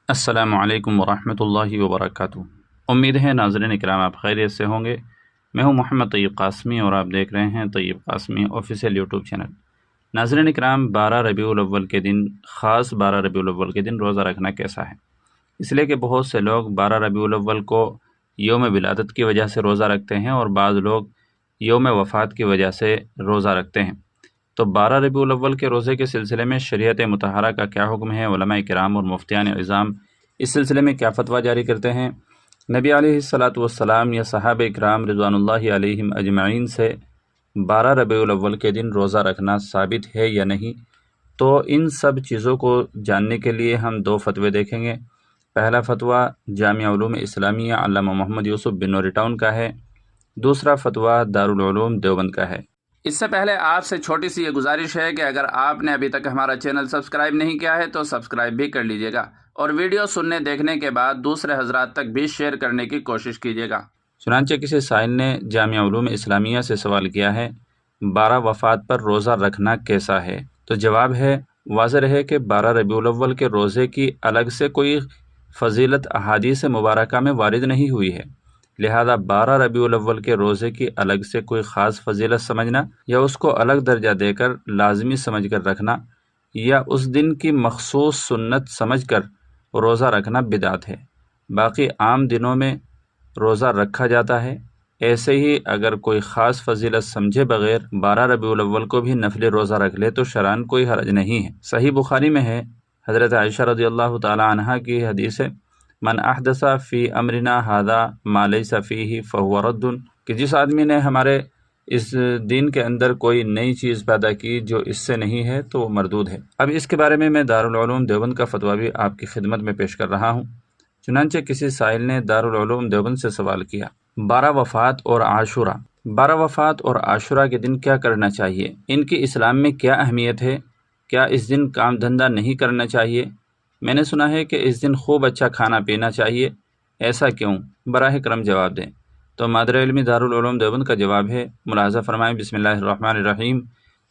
السلام علیکم ورحمۃ اللہ وبرکاتہ۔ امید ہے ناظرین اکرام آپ خیریت سے ہوں گے۔ میں ہوں محمد طیب قاسمی اور آپ دیکھ رہے ہیں طیب قاسمی آفیشیل یوٹیوب چینل۔ ناظرین اکرام، 12 ربیع الاول کے دن، خاص 12 ربیع الاول کے دن روزہ رکھنا کیسا ہے؟ اس لیے کہ بہت سے لوگ 12 ربیع الاول کو یوم ولادت کی وجہ سے روزہ رکھتے ہیں اور بعض لوگ یوم وفات کی وجہ سے روزہ رکھتے ہیں۔ تو 12 ربیع الاول کے روزے کے سلسلے میں شریعت مطہرہ کا کیا حکم ہے، علماء کرام اور مفتیان عظام اس سلسلے میں کیا فتویٰ جاری کرتے ہیں؟ نبی علیہ الصلاۃ والسلام یا صحابہ کرام رضوان اللہ علیہم اجمعین سے 12 ربیع الاول کے دن روزہ رکھنا ثابت ہے یا نہیں؟ تو ان سب چیزوں کو جاننے کے لیے ہم دو فتوے دیکھیں گے۔ پہلا فتویٰ جامعہ علوم اسلامیہ علامہ محمد یوسف بن نوری ٹاؤن کا ہے، دوسرا فتویٰ دارالعلوم دیوبند کا ہے۔ اس سے پہلے آپ سے چھوٹی سی یہ گزارش ہے کہ اگر آپ نے ابھی تک ہمارا چینل سبسکرائب نہیں کیا ہے تو سبسکرائب بھی کر لیجئے گا، اور ویڈیو سننے دیکھنے کے بعد دوسرے حضرات تک بھی شیئر کرنے کی کوشش کیجئے گا۔ چنانچہ کسی سائل نے جامعہ علوم اسلامیہ سے سوال کیا ہے 12 وفات پر روزہ رکھنا کیسا ہے؟ تو جواب ہے، واضح ہے کہ 12 ربیع الاول کے روزے کی الگ سے کوئی فضیلت احادیث مبارکہ میں وارد نہیں ہوئی ہے، لہذا 12 ربیع الاول کے روزے کی الگ سے کوئی خاص فضیلت سمجھنا یا اس کو الگ درجہ دے کر لازمی سمجھ کر رکھنا یا اس دن کی مخصوص سنت سمجھ کر روزہ رکھنا بدعت ہے۔ باقی عام دنوں میں روزہ رکھا جاتا ہے، ایسے ہی اگر کوئی خاص فضیلت سمجھے بغیر 12 ربیع الاول کو بھی نفلی روزہ رکھ لے تو شرعاً کوئی حرج نہیں ہے۔ صحیح بخاری میں ہے، حضرت عائشہ رضی اللہ تعالی عنہا کی حدیث ہے، من احدث فی امرنا ھذا ما لیس فیہ فہو رد، کہ جس آدمی نے ہمارے اس دین کے اندر کوئی نئی چیز پیدا کی جو اس سے نہیں ہے تو وہ مردود ہے۔ اب اس کے بارے میں دارالعلوم دیوبند کا فتویٰ بھی آپ کی خدمت میں پیش کر رہا ہوں۔ چنانچہ کسی سائل نے دارالعلوم دیوبند سے سوال کیا 12 وفات اور عاشورہ، 12 وفات اور عاشورہ کے دن کیا کرنا چاہیے؟ ان کی اسلام میں کیا اہمیت ہے؟ کیا اس دن کام دھندہ نہیں کرنا چاہیے؟ میں نے سنا ہے کہ اس دن خوب اچھا کھانا پینا چاہیے، ایسا کیوں؟ براہ کرم جواب دیں۔ تو مادر علمی دارالعلوم دیوبند کا جواب ہے، ملاحظہ فرمائیں، بسم اللہ الرحمن الرحیم،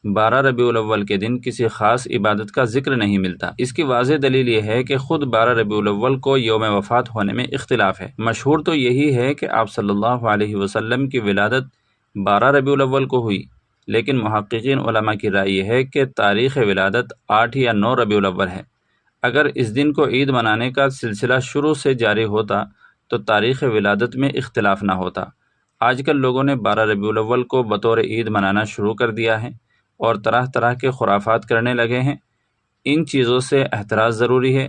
12 ربیع الاول کے دن کسی خاص عبادت کا ذکر نہیں ملتا۔ اس کی واضح دلیل یہ ہے کہ خود 12 ربیع الاول کو یوم وفات ہونے میں اختلاف ہے۔ مشہور تو یہی ہے کہ آپ صلی اللہ علیہ وسلم کی ولادت 12 ربیع الاول کو ہوئی، لیکن محققین علماء کی رائے یہ ہے کہ تاریخ ولادت 8 یا 9 ربیع الاول ہے۔ اگر اس دن کو عید منانے کا سلسلہ شروع سے جاری ہوتا تو تاریخ ولادت میں اختلاف نہ ہوتا۔ آج کل لوگوں نے 12 ربیع الاول کو بطور عید منانا شروع کر دیا ہے اور طرح طرح کے خرافات کرنے لگے ہیں۔ ان چیزوں سے احتراز ضروری ہے۔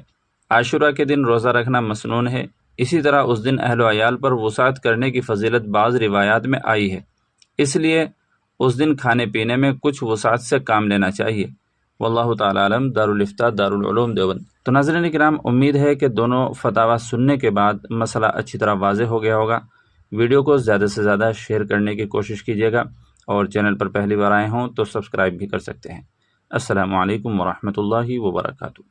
عاشورہ کے دن روزہ رکھنا مسنون ہے، اسی طرح اس دن اہل و عیال پر وسعت کرنے کی فضیلت بعض روایات میں آئی ہے، اس لیے اس دن کھانے پینے میں کچھ وسعت سے کام لینا چاہیے۔ واللہ تعالی عالم۔ دارالافتاء دارالعلوم دیوبند۔ تو ناظرین کرام، امید ہے کہ دونوں فتاویٰ سننے کے بعد مسئلہ اچھی طرح واضح ہو گیا ہوگا۔ ویڈیو کو زیادہ سے زیادہ شیئر کرنے کی کوشش کیجیے گا، اور چینل پر پہلی بار آئے ہوں تو سبسکرائب بھی کر سکتے ہیں۔ السلام علیکم ورحمۃ اللہ وبرکاتہ۔